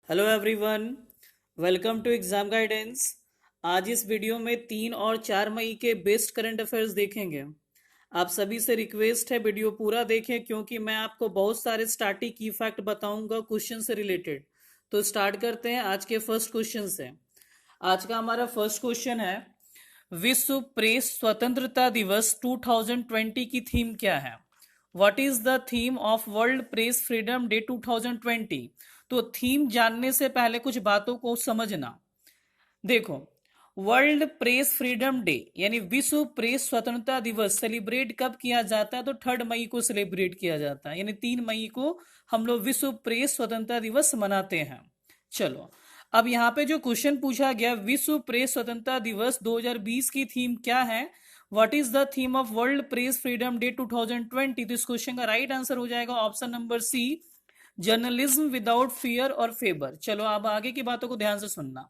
Hello everyone, welcome to exam guidance. आज इस video में 3 और 4 मई के बेस्ट करंट अफेयर्स देखेंगे। आप सभी से रिक्वेस्ट है वीडियो पूरा देखें क्योंकि मैं आपको बहुत सारे स्टैटिक की फैक्ट बताऊंगा क्वेश्चन से रिलेटेड। तो स्टार्ट करते हैं आज के फर्स्ट क्वेश्चन से। आज का हमारा फर्स्ट क्वेश्चन है, विश्व प्रेस स्वतंत्रता दिवस 2020 की थीम क्या है? What is the theme of world press freedom day 2020? तो थीम जानने से पहले कुछ बातों को समझना। देखो, वर्ल्ड प्रेस फ्रीडम डे यानी विश्व प्रेस स्वतंत्रता दिवस सेलिब्रेट कब किया जाता है? तो 3 मई को सेलिब्रेट किया जाता है, यानी 3 मई को हम लोग विश्व प्रेस स्वतंत्रता दिवस मनाते हैं। चलो, अब यहाँ पे जो क्वेश्चन पूछा गया, विश्व प्रेस स्वतंत्रता दिवस 2020 की थीम क्या है? What is the theme of world press freedom day 2020? तो इस क्वेश्चन का राइट आंसर हो जाएगा option number C, journalism without fear और फेवर। चलो, अब आगे की बातों को ध्यान से सुनना।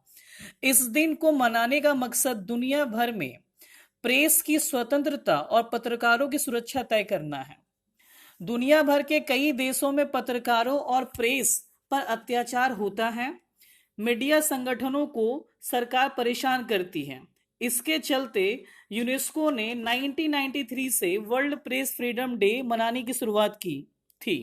इस दिन को मनाने का मकसद दुनिया भर में प्रेस की स्वतंत्रता और पत्रकारों की सुरक्षा तय करना है। दुनिया भर के कई देशों में पत्रकारों और प्रेस पर अत्याचार होता है। मीडिया संगठनों को सरकार परेशान करती है। इसके चलते यूनेस्को ने 1993 से वर्ल्ड प्रेस फ्रीडम डे मनाने की शुरुआत की थी।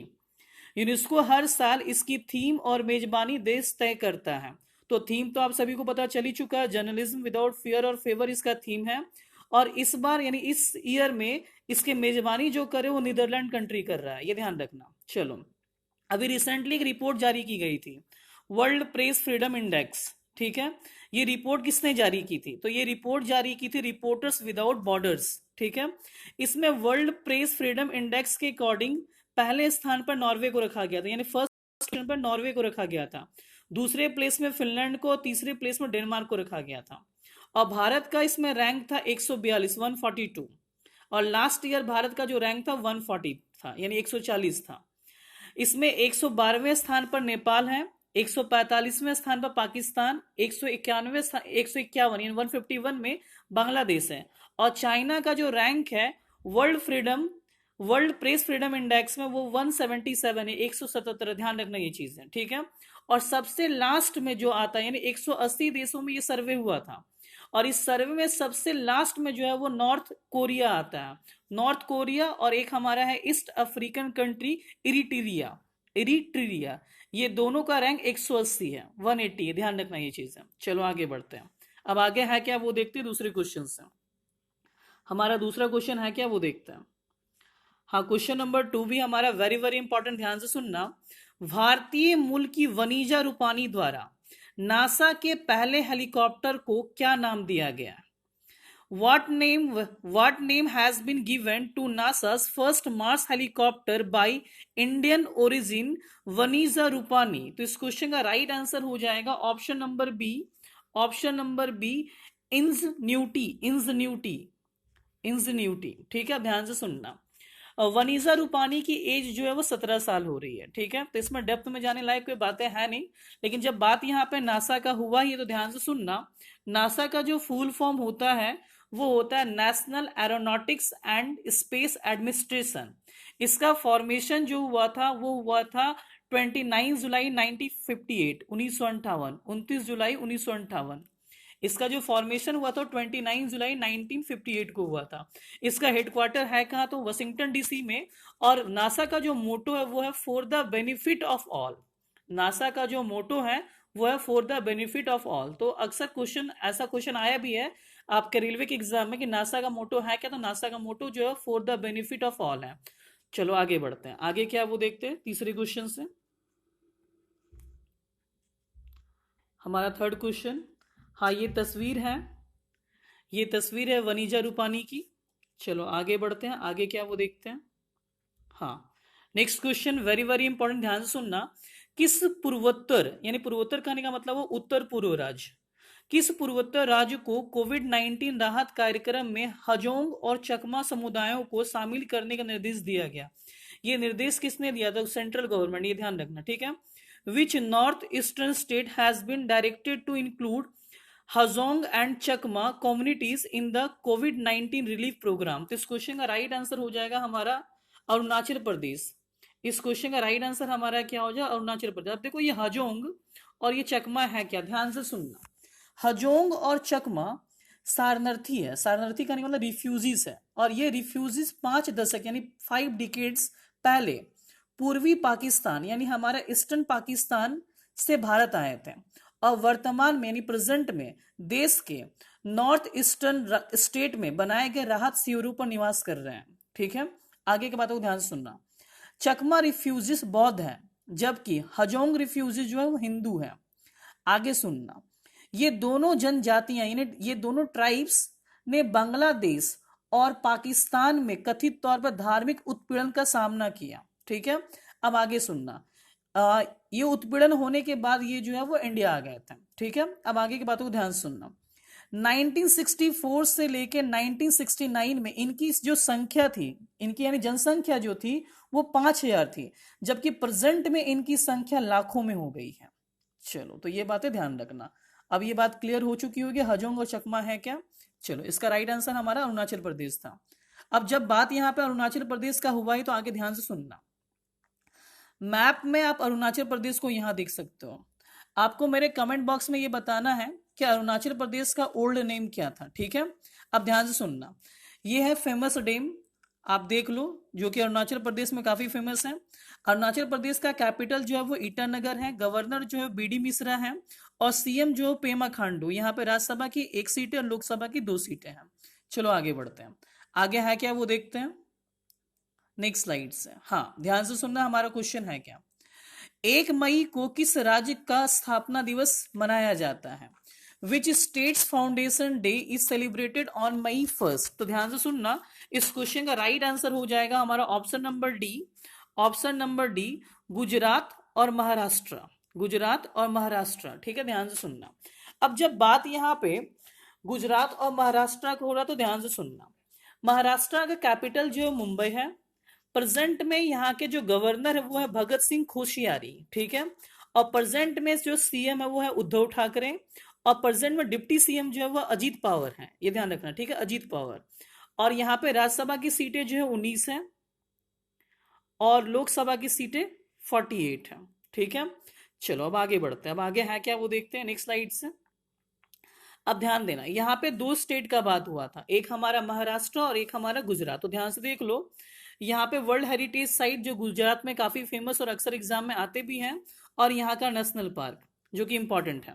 यूनेस्को हर साल इसकी थीम और मेजबानी देश तय करता है। तो थीम तो आप सभी को पता चल ही चुका है, जर्नलिज्म विदाउट फियर और फेवर इसका थीम है। और इस बार यानी इस ईयर में इसके मेजबानी जो करे वो नीदरलैंड कंट्री कर रहा है, ये ध्यान रखना। चलो, अभी रिसेंटली एक रिपोर्ट जारी की गई थी, वर्ल्ड प्रेस फ्रीडम इंडेक्स। ठीक है, ये रिपोर्ट किसने जारी की थी? तो ये रिपोर्ट जारी की थी रिपोर्टर्स विदाउट बॉर्डर्स। ठीक है, इसमें वर्ल्ड प्रेस फ्रीडम इंडेक्स के अकॉर्डिंग पहले स्थान पर नॉर्वे को रखा गया था, यानी फर्स्ट स्थान पर नॉर्वे को रखा गया था। दूसरे प्लेस में फिनलैंड को, तीसरे प्लेस में डेनमार्क को रखा गया था। और भारत का इसमें रैंक था 142, 142। और लास्ट ईयर भारत का जो रैंक था 140 था, यानी 140 था। इसमें 112वें स्थान पर नेपाल है, 145वें स्थान पर पाकिस्तान, 151 151 यानी 151 में बांग्लादेश है। और चाइना का जो रैंक है वर्ल्ड प्रेस फ्रीडम इंडेक्स में, वो 177 है, 177। ध्यान रखना ये चीज है, ठीक है। और सबसे लास्ट में जो आता है, यानी 180 देशों में ये सर्वे हुआ था, और इस सर्वे में सबसे लास्ट में जो है वो नॉर्थ कोरिया आता है। नॉर्थ कोरिया और एक हमारा है east African country Eritrea. Eritrea, ये दोनों का रैंक 180 है, 180 है, ध्यान रखना ये चीज है। चलो आगे बढ़ते हैं। अब आगे है क्या वो देखते हैं दूसरे क्वेश्चन से। हमारा दूसरा क्वेश्चन है क्या वो देखते हैं। हाँ, क्वेश्चन नंबर 2 भी हमारा वेरी वेरी इंपॉर्टेंट, ध्यान से सुनना। भारतीय मूल की वनीजा रूपानी द्वारा नासा के पहले हेलीकॉप्टर को क्या नाम दिया गया? What name has been given to NASA's first Mars helicopter by Indian origin वनीजा Rupani? तो इस क्वेश्चन का राइट आंसर हो जाएगा option number B, option number B, ingenuity. Ingenuity, ingenuity, ठीक है, ध्यान से सुनना। वनीजा रूपानी की एज जो है वो 17 साल हो रही है, ठीक है। तो इसमें डेप्थ में जाने लायक कोई बातें है नहीं, लेकिन जब बात यहाँ पे नासा का हुआ ही तो ध्यान से सुनना। नासा का जो फुल फॉर्म होता है वो होता है national aeronautics and space administration. इसका फॉर्मेशन जो हुआ था वो हुआ था 29 जुलाई 1958, 1958, 29 जुलाई 1958। इसका जो फॉर्मेशन हुआ था 29 जुलाई 1958 को हुआ था। इसका हेडक्वार्टर है कहाँ? तो वाशिंगटन डीसी में। और नासा का जो मोटो है वो है for the benefit of all. NASA का जो मोटो है वो है for the benefit of all. तो अक्सर क्वेश्चन, ऐसा क्वेश्चन आया भी है आपके रेलवे के एग्जाम में कि नासा का मोटो है क्या? तो नासा का मोटो जो है for the benefit of all है। चलो आगे बढ़ते हैं, आगे क्या वो देखते हैं तीसरे क्वेश्चन से। हमारा थर्ड क्वेश्चन, हाँ ये तस्वीर है, ये तस्वीर है वनीजा रूपानी की। चलो आगे बढ़ते हैं, आगे क्या वो देखते हैं। हाँ, next question very very important, ध्यान से सुनना। किस पूर्वोत्तर, यानी पूर्वोत्तर कहने का मतलब वो उत्तर पूर्व राज्य, किस पूर्वोत्तर राज्य को कोविड 19 राहत कार्यक्रम में हजोंग और चकमा समुदायों को शामिल करने का निर्देश दिया गया? ये निर्देश किसने दिया था? सेंट्रल गवर्नमेंट, ये ध्यान रखना, ठीक है। Which north eastern state has been directed to include Hajong and Chakma communities in the covid 19 relief program? तो इस क्वेश्चन का राइट आंसर हो जाएगा हमारा अरुणाचल प्रदेश। इस क्वेश्चन का राइट आंसर हमारा क्या हो जाए? अरुणाचल प्रदेश। अब देखो, ये हजोंग और ये चकमा है क्या, ध्यान से सुनना। हजोंग और चकमा सारनार्थी है, सारनार्थी का नहीं मतलब रिफ्यूजीज है, और ये रिफ्यूजीज 5 दशक यानी 5 डिकेड्स पहले पूर्वी पाकिस्तान यानी हमारा ईस्टर्न पाकिस्तान से भारत आए थे, और वर्तमान में यानी प्रेजेंट में देश के नॉर्थ ईस्टर्न स्टेट में बनाए गए राहत शिविरों पर निवास कर रहे हैं। ठीक है, आगे की बातों को ध्यान से सुनना। चकमा रिफ्यूजीज बौद्ध है, जबकि हजोंग रिफ्यूजीज जो है वो हिंदू है। आगे सुनना, ये दोनों जनजातियां यानी ये दोनों ट्राइब्स ने बांग्लादेश और पाकिस्तान में कथित तौर पर धार्मिक उत्पीड़न का सामना किया। ठीक है, अब आगे सुनना। ये उत्पीड़न होने के बाद ये जो है वो इंडिया आ गए थे। ठीक है, अब आगे की बातों को ध्यान से सुनना। 1964 से लेके 1969 में इनकी जो संख्या थी, इनकी यानी जनसंख्या जो थी वो 5,000 थी, जबकि प्रेजेंट में इनकी संख्या लाखों में हो गई है। चलो, तो ये बातें ध्यान रखना। अब ये बात क्लियर हो चुकी होगी हजोंग और चकमा है क्या। चलो, इसका राइट आंसर हमारा अरुणाचल प्रदेश था। अब जब बात यहां पे अरुणाचल प्रदेश का हुआ है तो आगे ध्यान से सुनना। मैप में आप अरुणाचल प्रदेश को यहां देख सकते हो। आपको मेरे कमेंट बॉक्स में ये बताना है कि अरुणाचल प्रदेश का ओल्ड नेम क्या था। ठीक है, अब ध्यान से सुनना। ये है फेमस डैम, आप देख लो, जो कि अरुणाचल प्रदेश में काफी फेमस है। अरुणाचल प्रदेश का कैपिटल जो है वो ईटानगर है, गवर्नर जो है बीडी मिश्रा है, और सीएम जो है पेमा खांडू। यहाँ पे राज्यसभा की 1 सीट है और लोकसभा की 2 सीटें हैं। चलो आगे बढ़ते हैं, आगे है क्या वो देखते हैं नेक्स्ट स्लाइड से। हाँ, ध्यान से सुनना, हमारा क्वेश्चन है क्या, 1 मई को किस राज्य का स्थापना दिवस मनाया जाता है। Which states foundation day is celebrated on May 1st। तो ध्यान से सुनना, इस क्वेश्चन का राइट आंसर हो जाएगा हमारा option number D. Option number D, Gujarat और महाराष्ट्र, गुजरात और महाराष्ट्र। ठीक है, ध्यान से सुनना। अब जब बात यहाँ पे गुजरात और महाराष्ट्र का हो रहा तो ध्यान से सुनना। महाराष्ट्र का कैपिटल जो है मुंबई है। प्रेजेंट में यहाँ के जो गवर्नर है वो है भगत सिंह कोश्यारी। ठीक है, और प्रेजेंट में जो सीएम है वो है उद्धव ठाकरे, और प्रेजेंट में डिप्टी सीएम जो है वो अजीत पवार है, ये ध्यान रखना। ठीक है, अजीत पवार। और यहाँ पे राज्यसभा की सीटें जो है 19 है और लोकसभा की सीटें 48 है। ठीक है, चलो अब आगे बढ़ते हैं। अब आगे है क्या वो देखते हैं नेक्स्ट स्लाइड से। अब ध्यान देना, यहाँ पे 2 स्टेट का बात हुआ था, एक हमारा महाराष्ट्र और एक हमारा गुजरात। तो ध्यान से देख लो, यहाँ पे वर्ल्ड हेरिटेज साइट जो गुजरात में काफी फेमस और अक्सर एग्जाम में आते भी हैं, और यहाँ का नेशनल पार्क जो कि इंपॉर्टेंट है।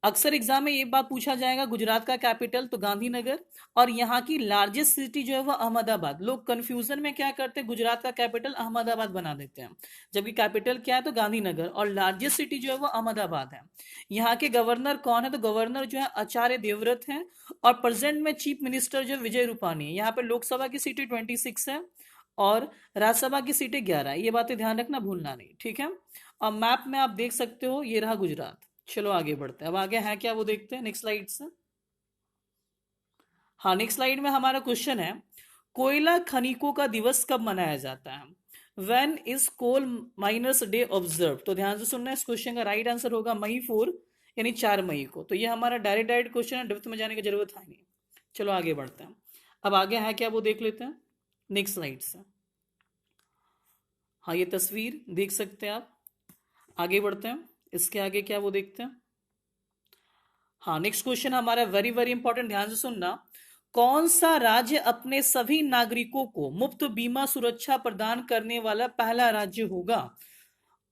अक्सर एग्जाम में ये बात पूछा जाएगा, गुजरात का कैपिटल तो गांधीनगर, और यहाँ की लार्जेस्ट सिटी जो है वो अहमदाबाद। लोग कंफ्यूजन में क्या करते हैं, गुजरात का कैपिटल अहमदाबाद बना देते हैं, जबकि कैपिटल क्या है तो गांधीनगर, और लार्जेस्ट सिटी जो है वो अहमदाबाद है। यहाँ के गवर्नर कौन है, तो गवर्नर जो है आचार्य देवव्रत है, और प्रेजेंट में चीफ मिनिस्टर जो विजय रूपानी है। यहाँ पे लोकसभा की सीटें 26 है और राज्यसभा की सीटें 11 है। ये बातें ध्यान रखना, भूलना नहीं। ठीक है, और मैप में आप देख सकते हो, ये रहा गुजरात। चलो आगे बढ़ते हैं। अब आगे है क्या वो देखते हैं नेक्स्ट स्लाइड से। हाँ, नेक्स्ट स्लाइड में हमारा क्वेश्चन है, कोयला खनिकों का दिवस कब मनाया जाता है। When is coal miners day observed। तो ध्यान से सुनना, इस क्वेश्चन का राइट आंसर होगा May 4 यानी 4 मई को। तो ये हमारा डायरेक्ट क्वेश्चन है, डेप्थ में जाने की जरूरत है नहीं। चलो आगे बढ़ते हैं। अब आगे है क्या वो देख लेते हैं नेक्स्ट स्लाइड से। हाँ, ये तस्वीर देख सकते हैं आप। आगे बढ़ते हैं, इसके आगे क्या वो देखते हैं। हाँ, नेक्स्ट क्वेश्चन हमारा वेरी वेरी इंपॉर्टेंट, ध्यान से सुनना। कौन सा राज्य अपने सभी नागरिकों को मुफ्त बीमा सुरक्षा प्रदान करने वाला पहला राज्य होगा।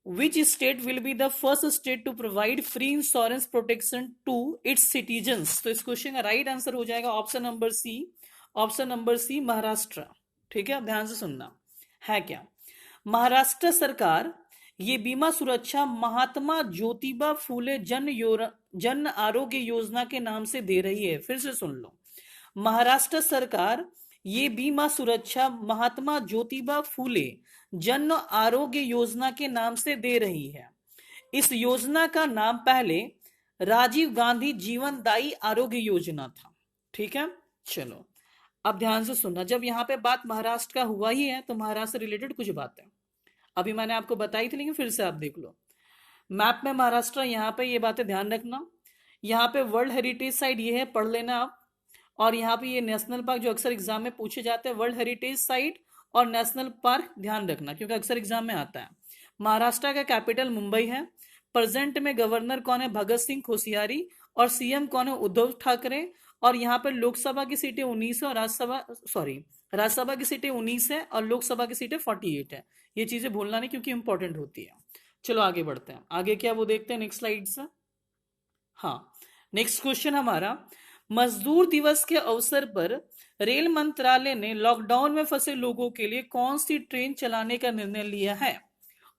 Which state will be the first state to provide free insurance protection to its citizens. तो इस क्वेश्चन का राइट आंसर हो जाएगा option number C. Option number C, Maharashtra. ठीक है, ध्यान से सुनना, है क्या, महाराष्ट्र सरकार ये बीमा सुरक्षा महात्मा ज्योतिबा फूले जन आरोग्य योजना के नाम से दे रही है। फिर से सुन लो, महाराष्ट्र सरकार ये बीमा सुरक्षा महात्मा ज्योतिबा फूले जन आरोग्य योजना के नाम से दे रही है। इस योजना का नाम पहले राजीव गांधी जीवनदायी आरोग्य योजना था। ठीक है, चलो अब ध्यान से सुनना। जब यहाँ पे बात महाराष्ट्र का हुआ ही है तो महाराष्ट्र से रिलेटेड कुछ बातें अभी मैंने आपको बताई थी, लेकिन फिर से आप देख लो मैप में महाराष्ट्र। यहाँ पे ये बातें ध्यान रखना। यहाँ पे वर्ल्ड हेरिटेज साइट ये है, पढ़ लेना आप। और यहाँ पे ये नेशनल पार्क जो अक्सर एग्जाम में पूछे जाते हैं, वर्ल्ड हेरिटेज साइट और नेशनल पार्क ध्यान रखना क्योंकि अक्सर एग्जाम में आता है। महाराष्ट्र का कैपिटल मुंबई है। प्रेजेंट में गवर्नर कौन है? भगत सिंह कोश्यारी। और सीएम कौन है? उद्धव ठाकरे। और यहाँ पर लोकसभा की सीटें 19 है और राज्यसभा की सीटें 19 है और लोकसभा की सीटें 48 है। ये चीजें भूलना नहीं क्योंकि इंपॉर्टेंट होती है। चलो आगे बढ़ते हैं, आगे क्या वो देखते हैं नेक्स्ट स्लाइड से। हाँ, नेक्स्ट क्वेश्चन हमारा, मजदूर दिवस के अवसर पर रेल मंत्रालय ने लॉकडाउन में फंसे लोगों के लिए कौन सी ट्रेन चलाने का निर्णय लिया है?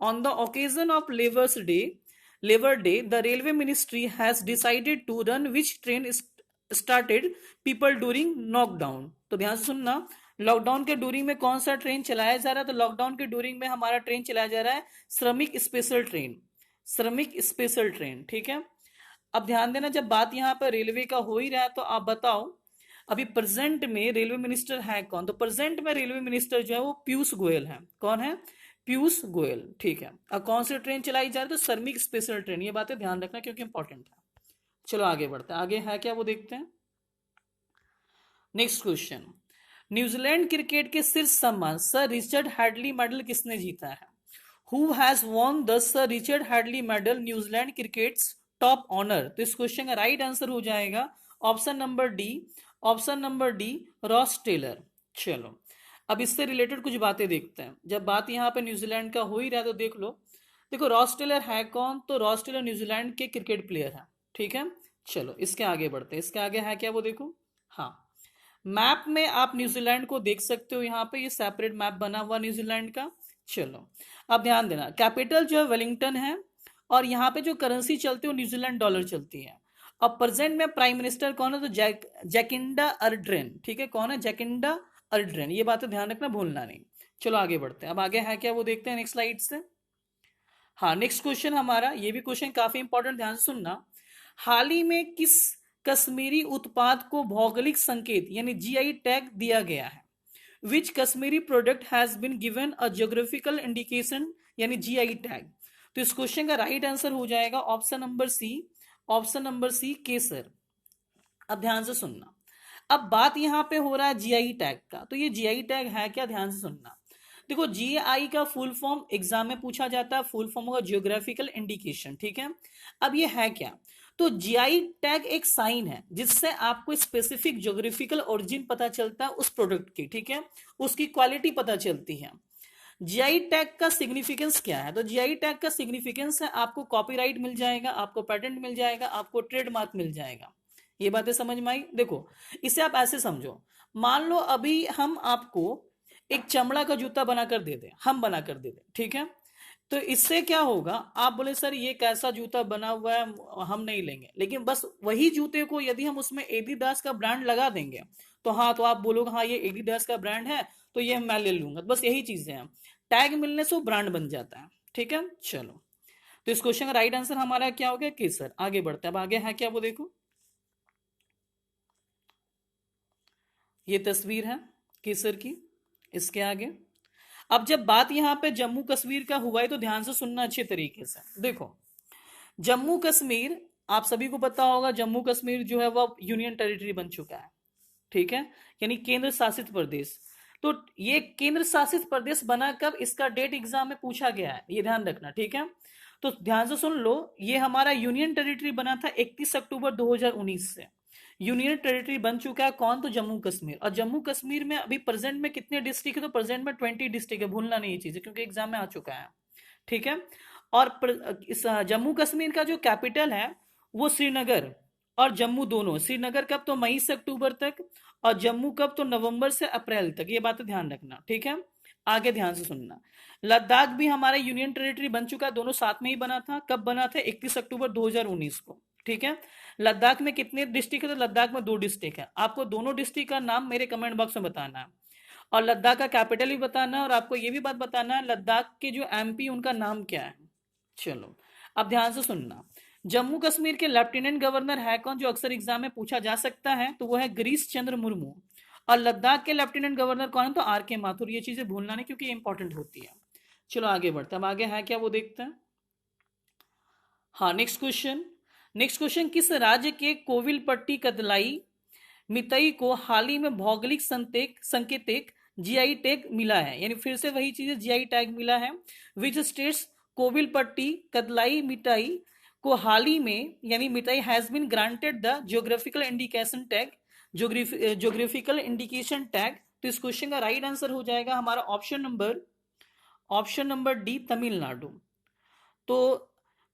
On the occasion of labour day the railway ministry has decided to run which train started people during lockdown. तो ध्यान से सुनना, लॉकडाउन के ड्यूरिंग में कौन सा ट्रेन चलाया जा रहा है? तो लॉकडाउन के ड्यूरिंग में हमारा ट्रेन चलाया जा रहा है श्रमिक स्पेशल ट्रेन, श्रमिक स्पेशल ट्रेन। ठीक है, अब ध्यान देना, जब बात यहाँ पर रेलवे का हो ही रहा है तो आप बताओ अभी प्रेजेंट में रेलवे मिनिस्टर है कौन? तो प्रेजेंट में रेलवे मिनिस्टर जो है वो पीयूष गोयल है। कौन है? पीयूष गोयल। ठीक है, अब कौन सी ट्रेन चलाई जा रही है? तो श्रमिक स्पेशल ट्रेन। ये बातें ध्यान रखना क्योंकि इंपॉर्टेंट है। चलो आगे बढ़ते हैं, आगे है क्या वो देखते हैं। नेक्स्ट क्वेश्चन, न्यूजीलैंड क्रिकेट के शीर्ष सम्मान सर रिचर्ड हैडली मेडल किसने जीता है? Who has won the sir Richard Hadlee medal New Zealand cricket's top honour? तो इस क्वेश्चन का राइट आंसर हो जाएगा option number D, option number D, Ross Taylor. चलो अब इससे रिलेटेड कुछ बातें देखते हैं। जब बात यहाँ पे न्यूजीलैंड का हो ही रहा है तो देख लो, देखो रॉस टेलर है कौन? तो रॉस टेलर न्यूजीलैंड के क्रिकेट प्लेयर है। ठीक है, चलो इसके आगे बढ़ते हैं, इसके आगे है क्या वो देखो। हाँ, मैप में आप न्यूजीलैंड को देख सकते हो, यहाँ पे ये सेपरेट मैप बना हुआ न्यूजीलैंड का। चलो अब ध्यान देना, कैपिटल जो है वेलिंगटन है और यहाँ पे जो करेंसी चलती है वो न्यूजीलैंड डॉलर चलती है। अब प्रेजेंट में प्राइम मिनिस्टर कौन है? तो जैकिंडा अर्ड्रेन। ठीक है, कौन है? जैकिंडा अर्ड्रेन। ये बातें ध्यान रखना, भूलना नहीं। चलो आगे बढ़ते हैं, अब आगे है क्या वो देखते हैं नेक्स्ट स्लाइड से। हाँ, नेक्स्ट क्वेश्चन हमारा, ये भी क्वेश्चन काफी इंपॉर्टेंट, ध्यान से सुनना। हाल ही में किस कश्मीरी उत्पाद को भौगोलिक संकेत यानी जीआई टैग दिया गया है? Which Kashmiri product has been given a geographical indication यानी जीआई टैग? तो इस क्वेश्चन का राइट आंसर हो जाएगा option number C, option number C, केसर। अब ध्यान से सुनना, अब बात यहां पे हो रहा है जीआई टैग का, तो ये जीआई टैग है क्या? ध्यान से सुनना, देखो जीआई का फुल फॉर्म एग्जाम में पूछा जाता है, फुल फॉर्म होगा जियोग्राफिकल इंडिकेशन। ठीक है, अब ये है क्या? तो जीआई टैग एक साइन है जिससे आपको स्पेसिफिक ज्योग्राफिकल ओरिजिन पता चलता है उस प्रोडक्ट की। ठीक है, उसकी क्वालिटी पता चलती है। जीआई टैग का सिग्निफिकेंस क्या है? तो जीआई टैग का सिग्निफिकेंस है आपको कॉपीराइट मिल जाएगा, आपको पेटेंट मिल जाएगा, आपको ट्रेडमार्क मिल जाएगा। ये बातें समझ में आई? देखो इसे आप ऐसे समझो, मान लो अभी हम आपको एक चमड़ा का जूता बनाकर दे दे, हम बनाकर दे दे। ठीक है, तो इससे क्या होगा? आप बोले सर ये कैसा जूता बना हुआ है, हम नहीं लेंगे। लेकिन बस वही जूते को यदि हम उसमें एडिडास का ब्रांड लगा देंगे तो हाँ, तो आप बोलोगे हाँ ये एडिडास का ब्रांड है तो ये मैं ले लूंगा। बस यही चीजें हैं, टैग मिलने से वो ब्रांड बन जाता है। ठीक है, चलो तो इस क्वेश्चन का राइट आंसर हमारा क्या हो गया? केसर। आगे बढ़ते हैं, अब आगे है क्या वो देखो, ये तस्वीर है केसर की, इसके आगे। अब जब बात यहां पे जम्मू कश्मीर का हुआ है तो ध्यान से सुनना अच्छे तरीके से। देखो जम्मू कश्मीर, आप सभी को पता होगा जम्मू कश्मीर जो है वह यूनियन टेरिटरी बन चुका है। ठीक है, यानी केंद्र शासित प्रदेश। तो ये केंद्र शासित प्रदेश बना कब? इसका डेट एग्जाम में पूछा गया है, ये ध्यान रखना। ठीक है, तो ध्यान से सुन लो, ये हमारा यूनियन टेरिटरी बना था 31 अक्टूबर 2019 से। यूनियन टेरिटरी बन चुका है कौन? तो जम्मू कश्मीर। और जम्मू कश्मीर में अभी प्रेजेंट में कितने डिस्ट्रिक्ट है? तो प्रेजेंट में 20 डिस्ट्रिक्ट है, भूलना नहीं ये चीजें क्योंकि एग्जाम में आ चुका है। ठीक है, और इस जम्मू कश्मीर का जो कैपिटल है वो श्रीनगर और जम्मू दोनों। श्रीनगर कब? तो मई से अक्टूबर तक, और जम्मू कब? तो नवंबर से अप्रैल तक। ये बातें ध्यान रखना। ठीक है, आगे ध्यान से सुनना, लद्दाख भी हमारा यूनियन टेरिटरी बन चुका है, दोनों साथ में ही बना था। कब बना था? 31 अक्टूबर 2019 को। ठीक है, लद्दाख में कितने डिस्ट्रिक्ट है? तो लद्दाख में 2 डिस्ट्रिक्ट है। आपको दोनों डिस्ट्रिक्ट का नाम मेरे कमेंट बॉक्स में बताना है, और लद्दाख का कैपिटल भी बताना है, और आपको ये भी बात बताना है लद्दाख के जो एमपी उनका नाम क्या है। चलो अब ध्यान से सुनना, जम्मू कश्मीर के लेफ्टिनेंट गवर्नर है कौन? जो अक्सर एग्जाम में पूछा जा सकता है, तो वो है गिरीश चंद्र मुर्मू। और लद्दाख के लेफ्टिनेंट गवर्नर कौन है? तो आर के माथुर। ये चीजें भूलना नहीं क्योंकि इंपॉर्टेंट होती है। चलो आगे बढ़ते हैं, अब आगे है क्या वो देखते हैं। हाँ, नेक्स्ट क्वेश्चन, नेक्स्ट क्वेश्चन, किस राज्य के कोविलपट्टी कदलाई मितई को हाल ही में भौगोलिक संकेतक जीआई टैग मिला है? यानी फिर से वही चीज है, जीआई टैग मिला है। विच स्टेट्स कोविलपट्टी कदलाई मिठाई को हाल ही में, यानी मिठाई has been granted the geographical indication tag, geographical indication tag. तो इस क्वेश्चन का राइट आंसर हो जाएगा हमारा ऑप्शन नंबर डी, तमिलनाडु। तो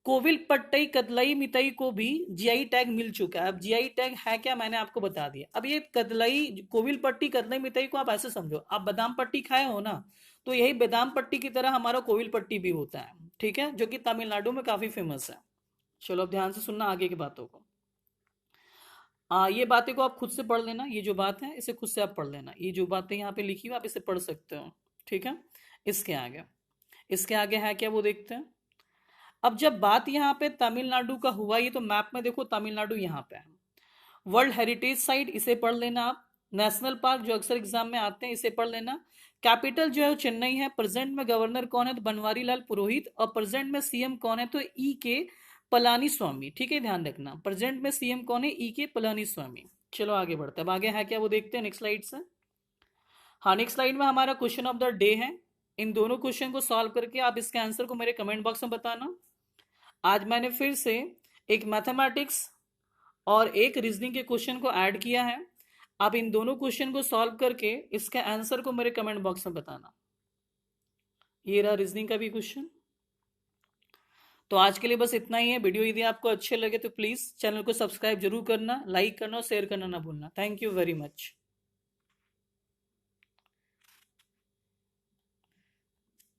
कोविलपट्टी कदलाई मिठाई को भी जीआई टैग मिल चुका है। अब जीआई टैग है क्या, मैंने आपको बता दिया। अब ये कदलाई कोविलपट्टी कदलाई मिठाई को आप ऐसे समझो, आप बादाम पट्टी खाए हो ना, तो यही बादाम पट्टी की तरह हमारा कोविलपट्टी भी होता है, ठीक है, जो कि तमिलनाडु में काफी फेमस है। चलो अब ध्यान से सुनना आगे की बातों को। ये बातें को आप खुद से पढ़ लेना, ये जो बात है इसे खुद से आप पढ़ लेना, ये जो बातें यहाँ पे लिखी हुई आप इसे पढ़ सकते हो, ठीक है। इसके आगे है क्या, वो देखते हैं। अब जब बात यहाँ पे तमिलनाडु का हुआ, ये तो मैप में देखो तमिलनाडु यहाँ पे है। वर्ल्ड हेरिटेज साइट, इसे पढ़ लेना आप। नेशनल पार्क जो अक्सर एग्जाम में आते हैं, इसे पढ़ लेना। कैपिटल जो है चेन्नई है। प्रेजेंट में गवर्नर कौन है, तो बनवारी लाल पुरोहित। और प्रेजेंट में सीएम कौन है, तो ई के पलानी स्वामी, ठीक है, ध्यान रखना। प्रेजेंट में सीएम कौन है, ई के पलानी स्वामी। चलो आगे बढ़ते हैं। अब आगे है क्या, वो देखते हैं नेक्स्ट स्लाइड से। हाँ, नेक्स्ट स्लाइड में हमारा क्वेश्चन ऑफ द डे है। इन दोनों क्वेश्चन को सॉल्व करके आप इसके आंसर को मेरे कमेंट बॉक्स में बताना। आज मैंने फिर से एक मैथमेटिक्स और एक रीजनिंग के क्वेश्चन को ऐड किया है। आप इन दोनों क्वेश्चन को सॉल्व करके इसके आंसर को मेरे कमेंट बॉक्स में बताना। ये रहा रीजनिंग का भी क्वेश्चन। तो आज के लिए बस इतना ही है। वीडियो यदि आपको अच्छे लगे तो प्लीज चैनल को सब्सक्राइब जरूर करना, लाइक करना और शेयर करना ना भूलना। Thank you very much.